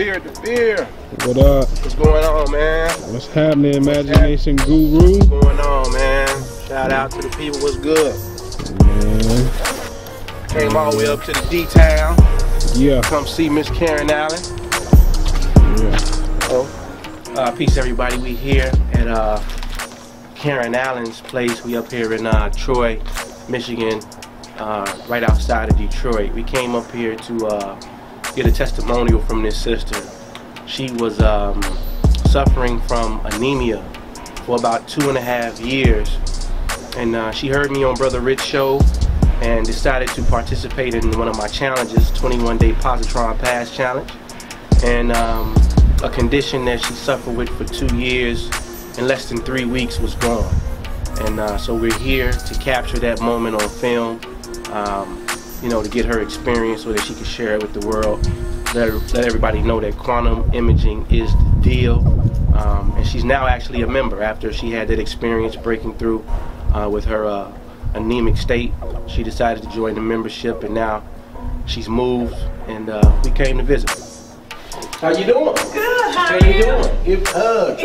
the beer. What up? What's going on, man? What's happening, Imagination Guru? What's going on, man? Shout out to the people. What's good? Man. Came all the way up to the D-Town. Yeah. Come see Miss Karen Allen. Yeah. Peace, everybody. We here at Karen Allen's place. We up here in Troy, Michigan, right outside of Detroit. We came up here to get a testimonial from this sister. She was suffering from anemia for about 2.5 years, and she heard me on Brother Rick's show and decided to participate in one of my challenges, 21-day positron pass challenge, and a condition that she suffered with for 2 years in less than 3 weeks was gone. And so we're here to capture that moment on film, you know, to get her experience so that she can share it with the world. Let everybody know that quantum imaging is the deal. And she's now actually a member after she had that experience breaking through with her anemic state. She decided to join the membership, and now she's moved, and we came to visit. How you doing? Good. How are you doing? Give hug.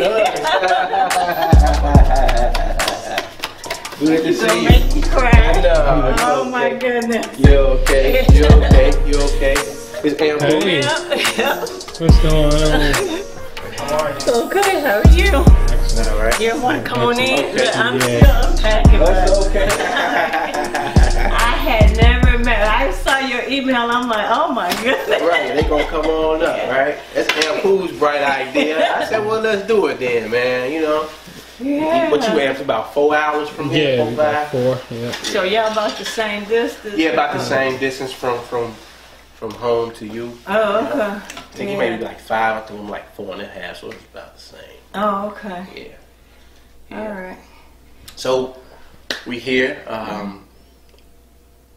Good to see you. Make you cry. No, oh okay. My goodness. You okay? You okay? You okay? It's Amber. Hey. Yep. What's going on? How are you? Okay, how are you? Excellent. All right. You want to come on in? Okay. I'm Yeah. still unpacking. That's okay. I had never met. I saw your email. I'm like, oh my goodness. Right, they gonna come on up, right? That's Amber's bright idea. I said, well, let's do it then, man. You know. Yeah. What you asked about 4 hours from here? Yeah, 4, about 5? 4. Yeah. So y'all about the same distance? Yeah, about the same distance from home to you. Oh, okay. I think you maybe like 5. I think I'm like 4.5, so it's about the same. Oh, okay. Yeah. All right. So we here.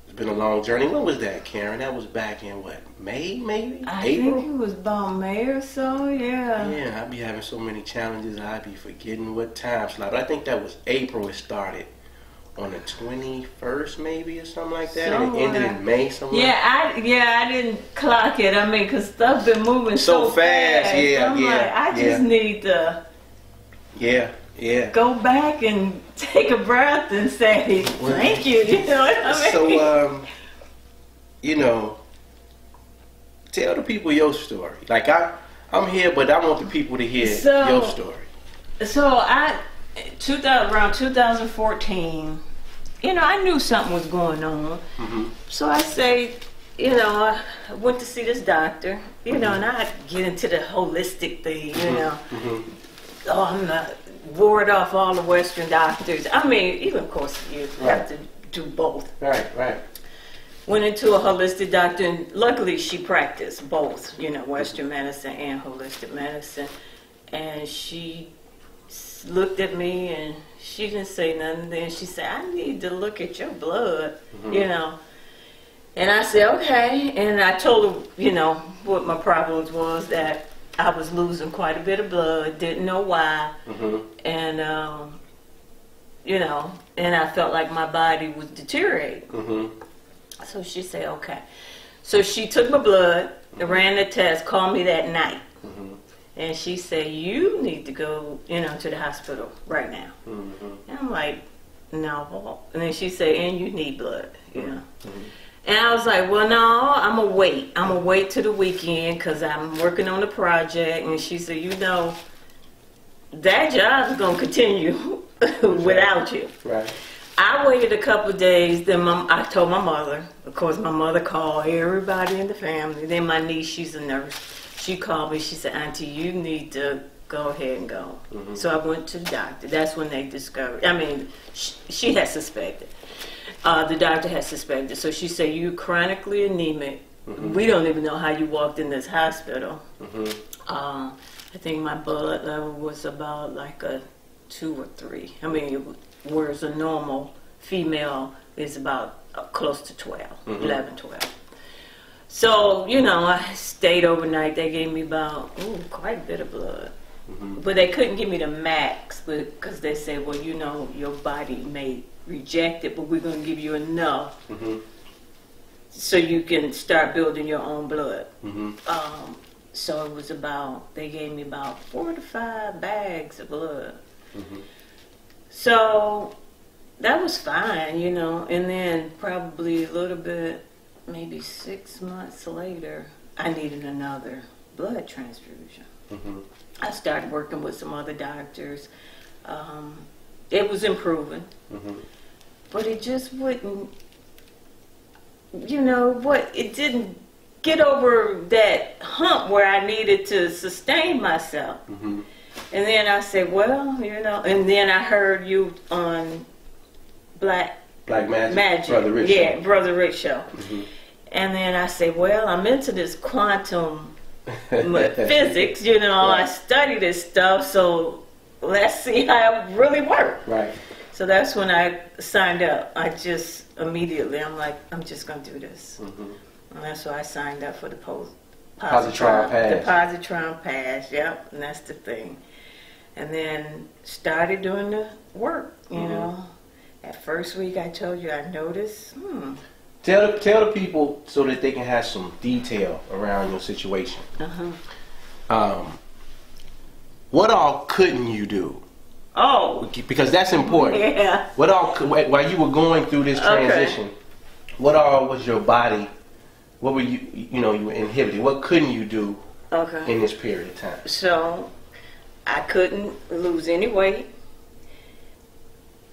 It's been a long journey. When was that, Karen? That was back in what? May, maybe? I April? think it was about May or so. Yeah. Yeah, I'd be having so many challenges. I'd be forgetting what time slot. But I think that was April. It started on the 21st, maybe, or something like that, and it ended in May. Somewhere. I didn't clock it. I mean, cause stuff been moving so fast. Yeah, I'm like, I just need to. Yeah. Go back and take a breath and say thank you. You know what I mean? So, you know, tell the people your story. Like I'm here, but I want the people to hear your story. So around 2014, you know, I knew something was going on. Mm-hmm. So I say, you know, I went to see this doctor, you know, and I get into the holistic thing, you know. Mm-hmm. Oh, I'm not ward off all the Western doctors. I mean, even of course you have to do both. Right. Went into a holistic doctor, and luckily she practiced both, you know, Western medicine and holistic medicine. And she looked at me and she didn't say nothing. Then she said, I need to look at your blood, you know. And I said, okay. And I told her, you know, what my problems was, that I was losing quite a bit of blood, didn't know why. And, you know, and I felt like my body was deteriorating. So she said, okay. So she took my blood, ran the test, called me that night. And she said, you need to go, you know, to the hospital right now. And I'm like, no. And then she said, and you need blood, you know. And I was like, well, no, I'm going to wait. I'm going to wait till the weekend because I'm working on the project. And she said, you know, that job is going to continue without you. Right. I waited a couple of days. Then I told my mother. Of course, my mother called everybody in the family. Then my niece, she's a nurse. She called me. She said, Auntie, you need to go ahead and go. So I went to the doctor. That's when they discovered. I mean, she had suspected. The doctor had suspected. So she said, you chronically anemic. We don't even know how you walked in this hospital. I think my blood level was about like a 2 or 3. I mean, whereas a normal female is about close to 12, 11, 12. So, you know, I stayed overnight. They gave me about, quite a bit of blood. But they couldn't give me the max because they said, well, you know, your body may reject it, but we're going to give you enough so you can start building your own blood. So it was they gave me about 4 to 5 bags of blood. So that was fine, you know. And then probably a little bit, maybe 6 months later, I needed another blood transfusion. I started working with some other doctors. It was improving, but it just wouldn't, you know, it didn't get over that hump where I needed to sustain myself. And then I said, well, you know, and then I heard you on Black Magic. Brother Rick yeah, show. Brother Rick show. And then I said, well, I'm into this quantum physics, you know, I study this stuff, so let's see how it really works. Right. So that's when I signed up. I just immediately, I'm like, I'm just going to do this. And that's why I signed up for the positron pass. The positron pass, yep, and that's the thing. And then started doing the work, you know. At first week, I told you, I noticed, Tell the people so that they can have some detail around your situation. What all couldn't you do? Oh, Because that's important. yeah. What all while you were going through this transition? What all was your body? What were you know, you were inhibited? What couldn't you do in this period of time? So I couldn't lose any weight.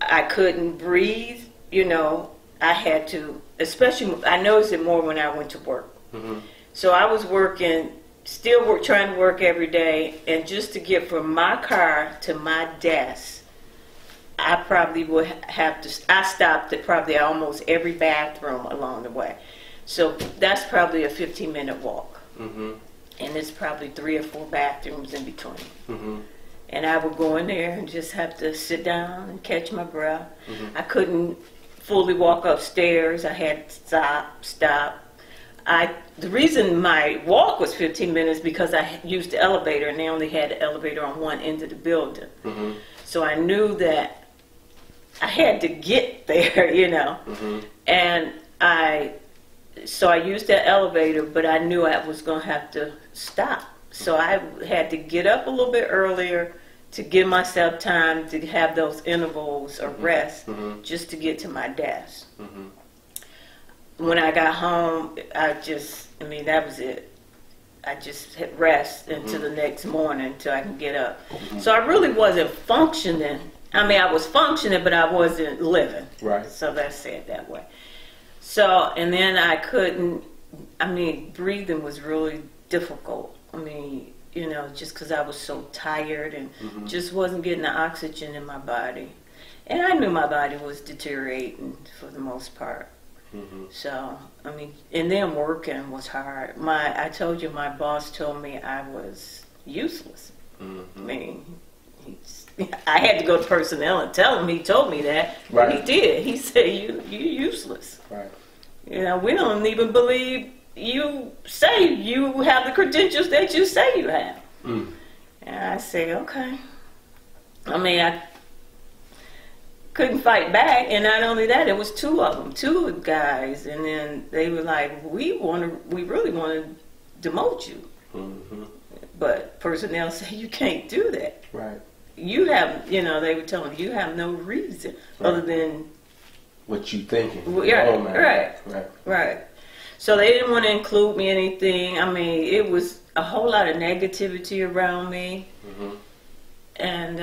I couldn't breathe. You know, I had to, especially, I noticed it more when I went to work. So I was working, trying to work every day, and just to get from my car to my desk, I probably would have to, I stopped at probably almost every bathroom along the way. So that's probably a 15-minute walk. And it's probably 3 or 4 bathrooms in between. And I would go in there and just have to sit down and catch my breath. I couldn't fully walk upstairs. I had to stop. The reason my walk was 15 minutes because I used the elevator, and they only had the elevator on one end of the building. So I knew that I had to get there, you know. And so I used that elevator, but I knew I was going to have to stop. So I had to get up a little bit earlier to give myself time to have those intervals of rest just to get to my desk. When I got home, that was it. I just hit rest until the next morning until I can get up. So I really wasn't functioning. I mean, I was functioning, but I wasn't living. Right. So let's say it that way. So, and then I couldn't, breathing was really difficult. I mean, you know, just because I was so tired and just wasn't getting the oxygen in my body. And I knew my body was deteriorating for the most part. So, and then working was hard. I told you, my boss told me I was useless. I mean, I had to go to personnel and tell him. He told me that. Right. He did. He said, you're useless. Right. You know, we don't even believe you say you have the credentials that you say you have. And I say, okay. I couldn't fight back, and not only that, it was 2 of them, 2 guys, and then they were like, we really want to demote you. But personnel say you can't do that. Right. You have, you know, they were telling me you have no reason other than what you thinking. Right. So they didn't want to include me in anything. I mean, it was a whole lot of negativity around me. And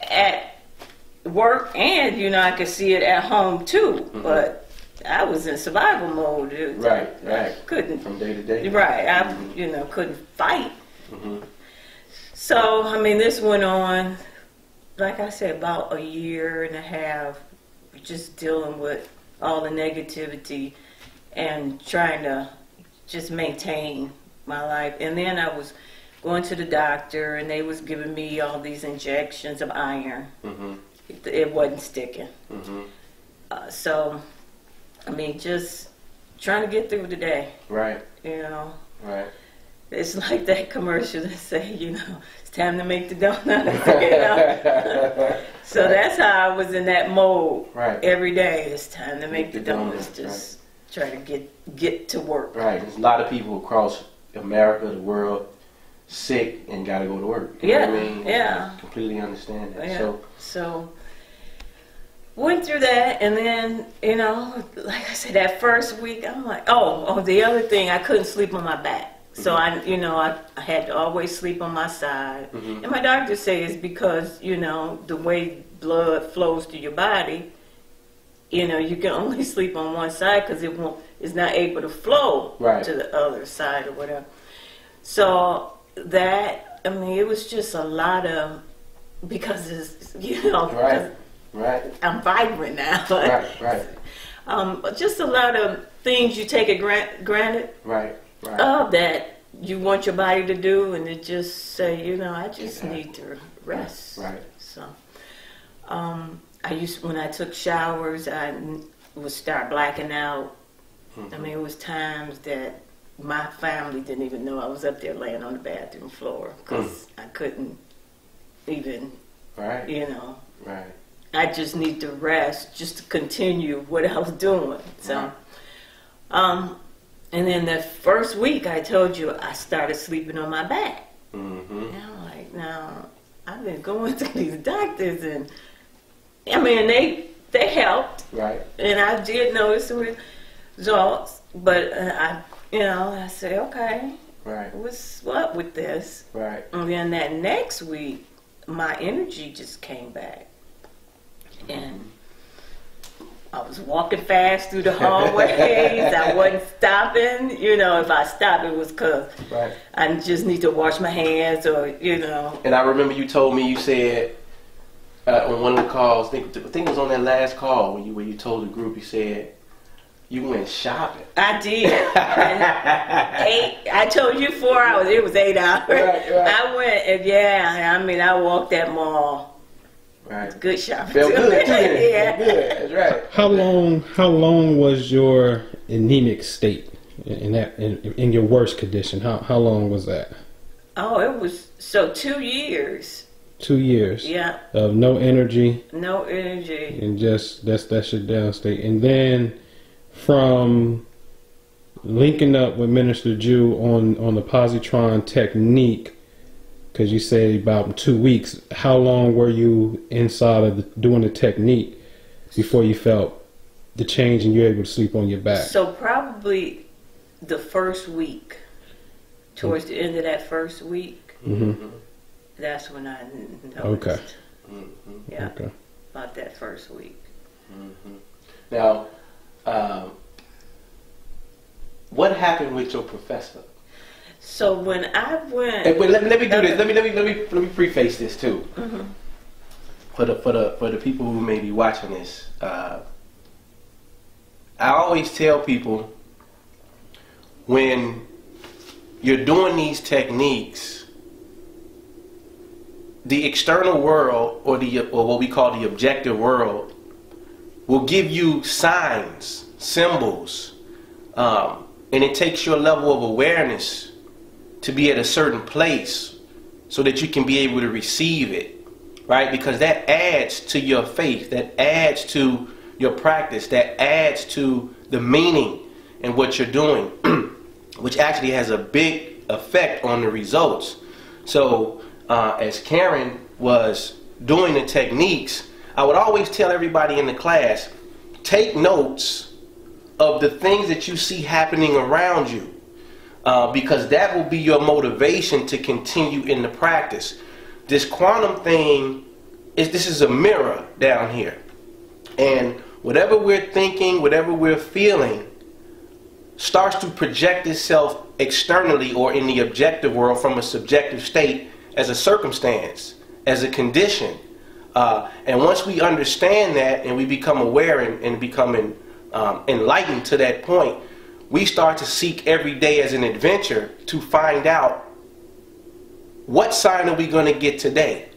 at work, and, you know, I could see it at home too. But I was in survival mode. I couldn't. From day to day. Right. I, you know, couldn't fight. So, this went on, like I said, about a year and a half, just dealing with all the negativity and trying to just maintain my life. And then I was going to the doctor, and they was giving me all these injections of iron. It wasn't sticking. So, just trying to get through the day. Right. You know. Right. It's like that commercial that say, you know, it's time to make the donuts. You know? So that's how I was in that mode. Right. Every day, it's time to make the donuts. Just try to get to work. Right. There's a lot of people across America, the world, sick and got to go to work. You know what I mean? Yeah. I completely understand that. Yeah. So went through that, and then, you know, like I said, that first week, I'm like, oh, the other thing, I couldn't sleep on my back. So I had to always sleep on my side. And my doctor says it's because, you know, the way blood flows through your body, you know, you can only sleep on one side because it's not able to flow to the other side or whatever. So that, I mean, it was just a lot of, because it's, you know, I'm vibrant now. But just a lot of things you take it granted. That you want your body to do, and it just say, you know, I just need to rest. So, when I took showers, I would start blacking out. I mean, it was times that my family didn't even know I was up there laying on the bathroom floor because I couldn't even, you know. I just need to rest just to continue what I was doing. So, and then the first week, I told you, I started sleeping on my back. And I'm like, now, I've been going to these doctors, and I mean, they helped. And I did notice the results, but I said, okay, what's up with this? And then that next week, my energy just came back. And I was walking fast through the hallways. I wasn't stopping. You know, if I stopped, it was because I just need to wash my hands, or, you know. And I remember you told me, you said on one of the calls, I think it was on that last call where you told the group, you said you went shopping. I did. I told you 4 hours. It was 8 hours. I went, and I mean, I walked that mall. Good shopping. Felt good too. Good. That's right. How long was your anemic state in your worst condition? How long was that? Oh, it was 2 years. 2 years. Yeah. Of no energy. No energy. And just that's your down state. And then from linking up with Minister Jew on the positron technique, because you said about 2 weeks, how long were you inside of doing the technique before you felt the change and you were able to sleep on your back? So probably the first week, towards the end of that first week, that's when I noticed. About that first week. Now, what happened with your professor? So when I went, let me do this. Let me preface this too. For the people who may be watching this, I always tell people, when you're doing these techniques, the external world, or what we call the objective world, will give you signs, symbols, and it takes your level of awareness to be at a certain place so that you can be able to receive it, right? Because that adds to your faith, that adds to your practice, that adds to the meaning in what you're doing, which actually has a big effect on the results. So as Karen was doing the techniques, I would always tell everybody in the class, take notes of the things that you see happening around you. Because that will be your motivation to continue in the practice. This quantum thing, this is a mirror down here. And whatever we're thinking, whatever we're feeling, starts to project itself externally or in the objective world from a subjective state as a circumstance, as a condition. And once we understand that and we become aware and become enlightened to that point, we start to seek every day as an adventure to find out, what sign are we going to get today,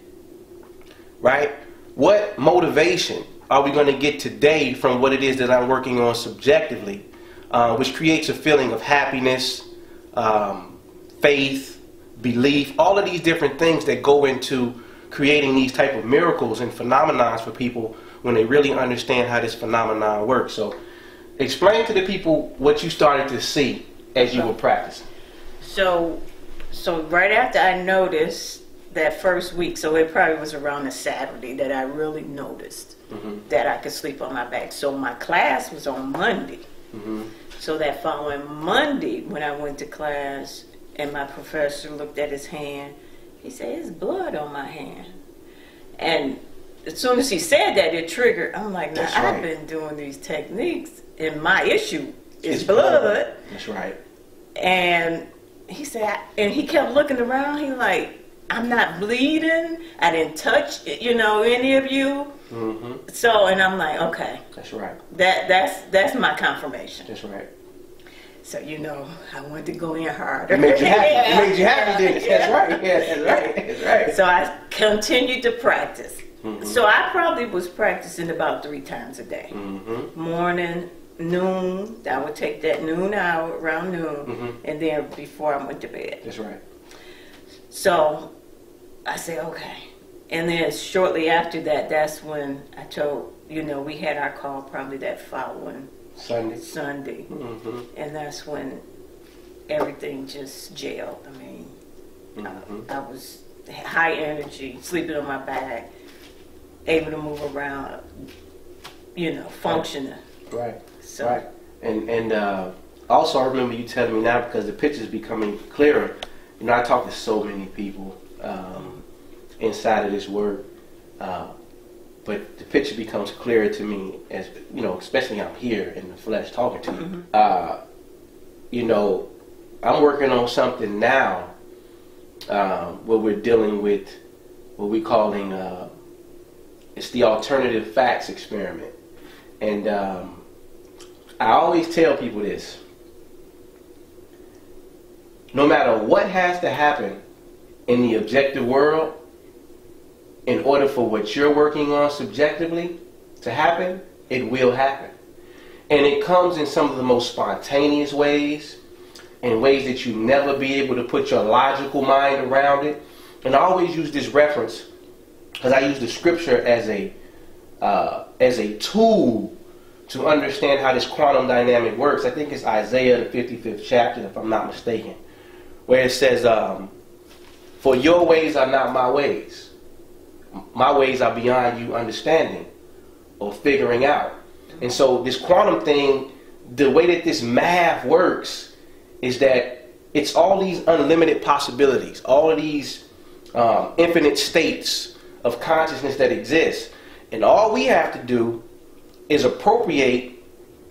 right? What motivation are we going to get today from what it is that I'm working on subjectively, which creates a feeling of happiness, faith, belief, all of these different things that go into creating these type of miracles and phenomena for people when they really understand how this phenomenon works. So explain to the people what you started to see as you were practicing. So right after I noticed that first week, so it probably was around a Saturday that I really noticed that I could sleep on my back. So my class was on Monday. So that following Monday, when I went to class and my professor looked at his hand, he said, "There's blood on my hand." And as soon as he said that, it triggered. I'm like, now I've been doing these techniques, and my issue is blood. That's right. And he said, and he kept looking around. He like, "I'm not bleeding. I didn't touch, any of you." So, and I'm like, okay. That's right. That's my confirmation. That's right. So, I wanted to go in harder. It made you happy. It made you happy, didn't it? That's right. Yeah, that's right. That's right. So I continued to practice. So I probably was practicing about 3 times a day. Morning, noon. I would take that noon hour, around noon, and then before I went to bed. That's right. So I said, okay. And then shortly after that, that's when I told, we had our call probably that following Sunday. And that's when everything just gelled. I mean, I was high energy, sleeping on my back, able to move around, functioning. Right. So, right. And also I remember you telling me now, because the picture's becoming clearer. I talk to so many people inside of this work, but the picture becomes clearer to me as especially I'm here in the flesh talking to you. I'm working on something now where we're dealing with what we're calling it's the alternative facts experiment, and I always tell people this: no matter what has to happen in the objective world, in order for what you're working on subjectively to happen, it will happen. And it comes in some of the most spontaneous ways, in ways that you never be able to put your logical mind around it. And I always use this reference because I use the scripture as a tool to understand how this quantum dynamic works. I think it's Isaiah, the 55th chapter, if I'm not mistaken, where it says, "For your ways are not my ways. My ways are beyond you understanding or figuring out." And so this quantum thing, the way that this math works is that it's all these unlimited possibilities, all of these infinite states of consciousness that exist. And all we have to do is appropriate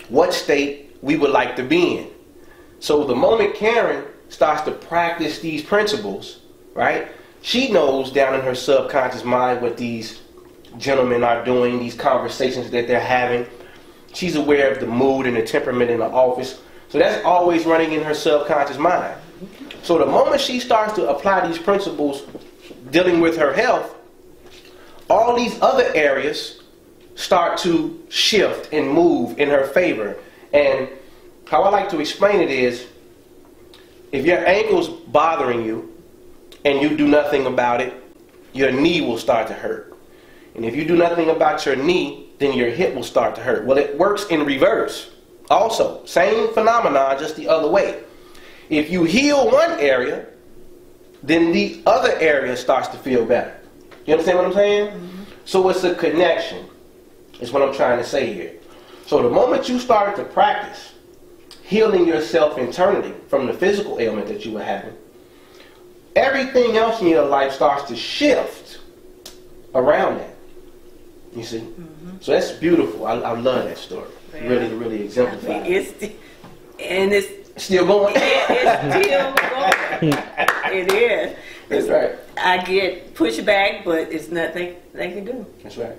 what state we would like to be in. So the moment Karen starts to practice these principles, right? She knows down in her subconscious mind what these gentlemen are doing, these conversations that they're having. She's aware of the mood and the temperament in the office. So that's always running in her subconscious mind. So the moment she starts to apply these principles dealing with her health, all these other areas start to shift and move in her favor. And how I like to explain it is, if your ankle's bothering you and you do nothing about it, your knee will start to hurt. And if you do nothing about your knee, then your hip will start to hurt. Well, it works in reverse. Also, same phenomenon, just the other way. If you heal one area, then the other area starts to feel better. You understand what I'm saying? Mm-hmm. So it's a connection, is what I'm trying to say here. So the moment you start to practice healing yourself internally from the physical ailment that you were having, everything else in your life starts to shift around that. You see? Mm-hmm. So that's beautiful. I love that story. Yeah. Really exemplified. It's still going. It's still going. It is. That's right. I get pushback, but it's nothing they can do. That's right.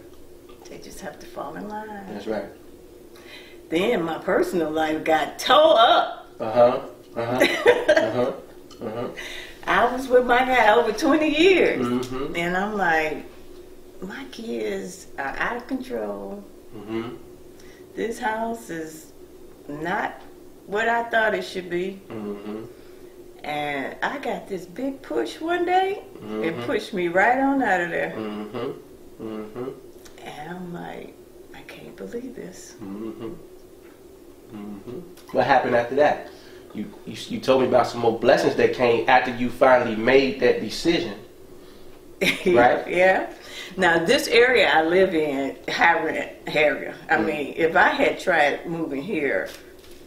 They just have to fall in line. That's right. Then my personal life got tore up. I was with my guy over 20 years. Mm-hmm. And I'm like, my kids are out of control. Mm-hmm. This house is not what I thought it should be. Mm-hmm. And I got this big push one day. Mm-hmm. It pushed me right on out of there. Mm-hmm. Mm-hmm. And I'm like, I can't believe this. Mm-hmm. Mm-hmm. What happened after that? you told me about some more blessings that came after you finally made that decision, right? Yeah. Now this area I live in, high rent area. I mean, if I had tried moving here,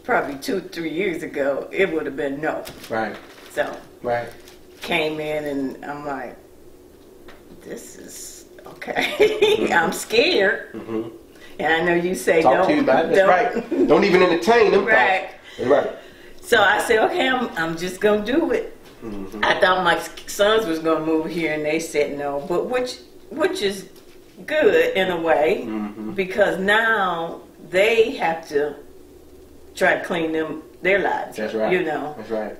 probably 2-3 years ago, it would have been no. Right. So. Right. Came in and I'm like, this is okay. I'm scared. And I know you say talk to you about it. That's right. Don't even entertain them. Right. That's right. So I said, okay, I'm just gonna do it. I thought my sons was gonna move here, and they said no. But which is good in a way, because now they have to try to clean their lives. That's right. You know. That's right.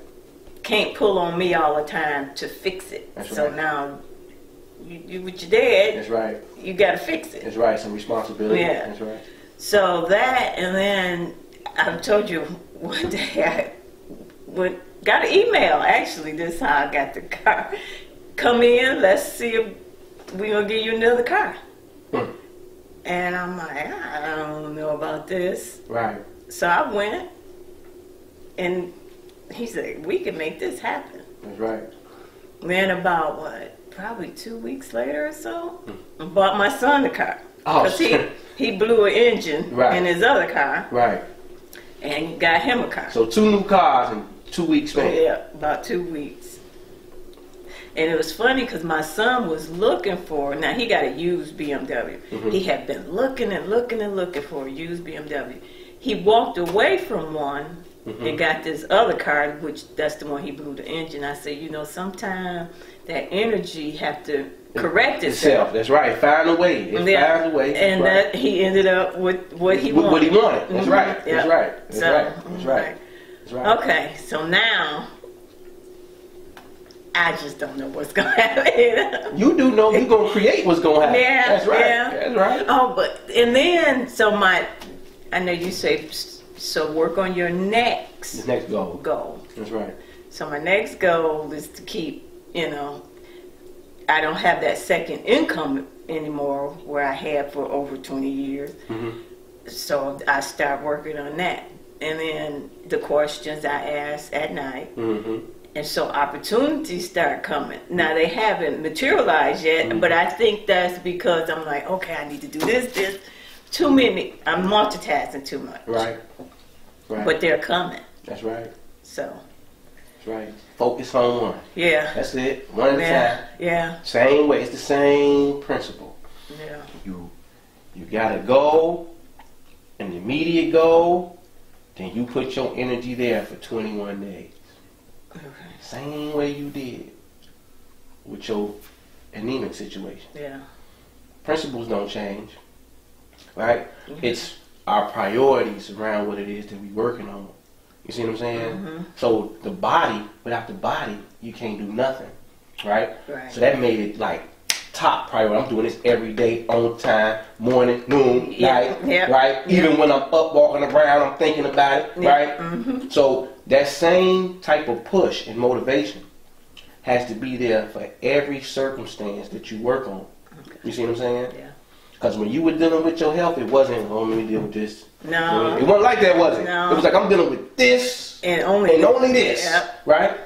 Can't pull on me all the time to fix it. That's so right. now, you with your dad. That's right. You got to fix it. That's right. Some responsibility. Yeah. That's right. So that, and then I told you one day I got an email. Actually, this is how I got the car. Come in. Let's see if we're gonna give you another car. And I'm like, I don't know about this. Right. So I went, and he said, we can make this happen. That's right. Then about, probably 2 weeks later or so, I bought my son a car. Oh, Because he blew an engine in his other car. Right. And got him a car. So 2 new cars in 2 weeks span. Yeah, about 2 weeks. And it was funny because my son was looking for, now he got a used BMW. He had been looking and looking and looking for a used BMW. He walked away from one and got this other car, which that's the one he blew the engine. I said, sometimes that energy have to correct itself. That's right. Find a way. It finds a way. And that he ended up with what he wanted. What he wanted. That's right. Yep. That's right. That's right. That's right. That's right. Okay, so now I just don't know what's gonna happen. You do know you're gonna create what's gonna happen. Yeah, that's right. Yeah. That's right. Oh, and then I know you say, so work on your next goal. That's right. So my next goal is to keep, I don't have that second income anymore where I had for over 20 years. So I start working on that. And then the questions I ask at night. And so opportunities start coming. Now they haven't materialized yet, but I think that's because I'm like, okay, I need to do this. Too many. I'm multitasking too much. Right. Right. But they're coming. That's right. So. That's right. Focus on one. Yeah. That's it. One at a time. Yeah. Same way. It's the same principle. Yeah. You got a goal, an immediate goal, then you put your energy there for 21 days. Okay. Same way you did with your anemic situation. Yeah. Principles don't change, right? It's our priorities around what it is that we're working on. You see what I'm saying? So the body, without the body, you can't do nothing, right? So that made it like top priority. I'm doing this every day, on time, morning, noon, night, right? Even when I'm up walking around, I'm thinking about it, right? So that same type of push and motivation has to be there for every circumstance that you work on. You see what I'm saying? Yeah. Because when you were dealing with your health, it wasn't, let me deal with this. No. It wasn't like that, was it? No. It was like, I'm dealing with this and only this, right?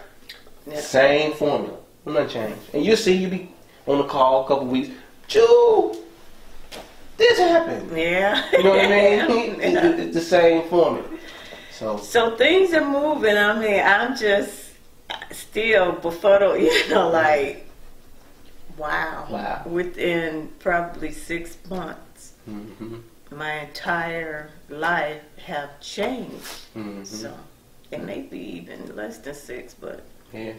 Yep. Same formula. Will not change. And you'll see, you be on the call a couple weeks, Joe, this happened. Yeah. You know what I mean? It's the same formula. So things are moving. I mean, I'm just still befuddled, like, wow. Within probably 6 months, my entire life have changed. So it may be even less than 6, but yeah.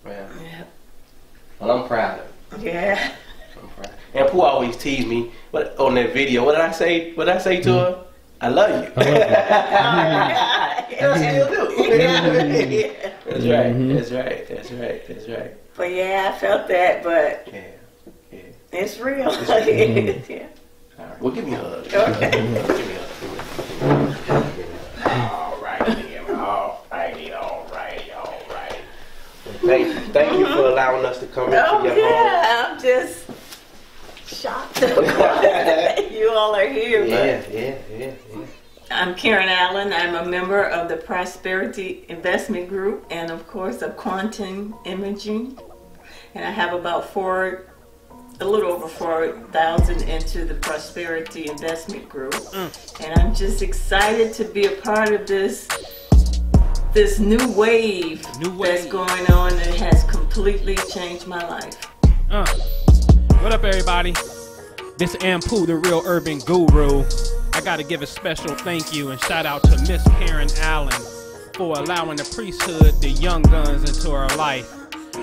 Well, yeah. Well, I'm proud of it. Yeah. I'm proud. And Pooh always teased me on that video. What did I say? What did I say to her? I love you. I still do. That's right. That's right. That's right. That's right. But yeah, I felt that, but yeah. It's real. Yeah. All right. Well, give me a hug. Okay. Give me a hug. All right. All right. Thank you for allowing us to come into your home. I'm just shocked. You all are here. Yeah. I'm Karen Allen. I'm a member of the Prosperity Investment Group and, of course, of Quantum Imaging. And I have about a little over 4,000 into the Prosperity Investment Group. And I'm just excited to be a part of this new wave that's going on that has completely changed my life. What up, everybody? This Ampu, the real urban guru. I gotta give a special thank you and shout out to Miss Karen Allen for allowing the priesthood, the young guns, into her life.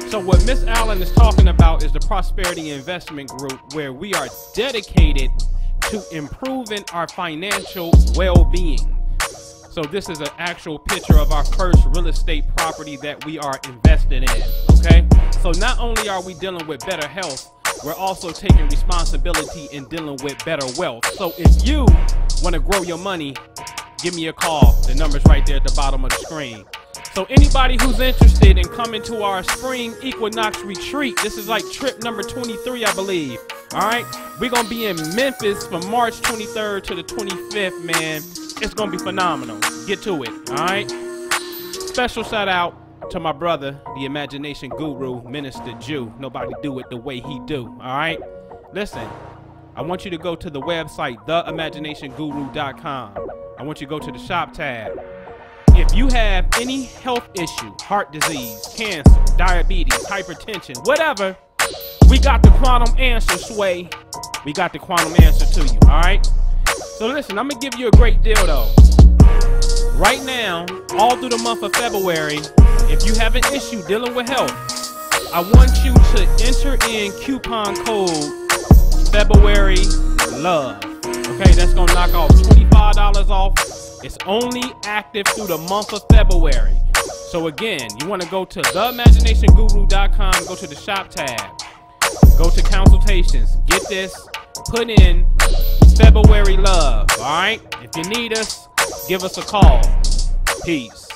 So what Miss Allen is talking about is the Prosperity Investment Group, where we are dedicated to improving our financial well-being. So this is an actual picture of our first real estate property that we are invested in, okay? So not only are we dealing with better health, we're also taking responsibility in dealing with better wealth. So if you want to grow your money, give me a call. The number's right there at the bottom of the screen. So anybody who's interested in coming to our spring equinox retreat, this is like trip number 23, I believe. All right, we're going to be in Memphis from March 23rd to the 25th, man. It's going to be phenomenal. Get to it, all right? Special shout out to my brother, the imagination guru, Minister Jew. Nobody do it the way he do, all right? Listen, I want you to go to the website, theimaginationguru.com. I want you to go to the shop tab. If you have any health issue, heart disease, cancer, diabetes, hypertension, whatever, we got the quantum answer, Sway. We got the quantum answer to you, all right? So listen, I'm going to give you a great deal, though. Right now, all through the month of February, if you have an issue dealing with health, I want you to enter in coupon code February Love. Okay, that's going to knock off $25 off. It's only active through the month of February. So again, you want to go to theimaginationguru.com, go to the shop tab, go to consultations, get this, put in February Love, all right? If you need us, give us a call. Peace.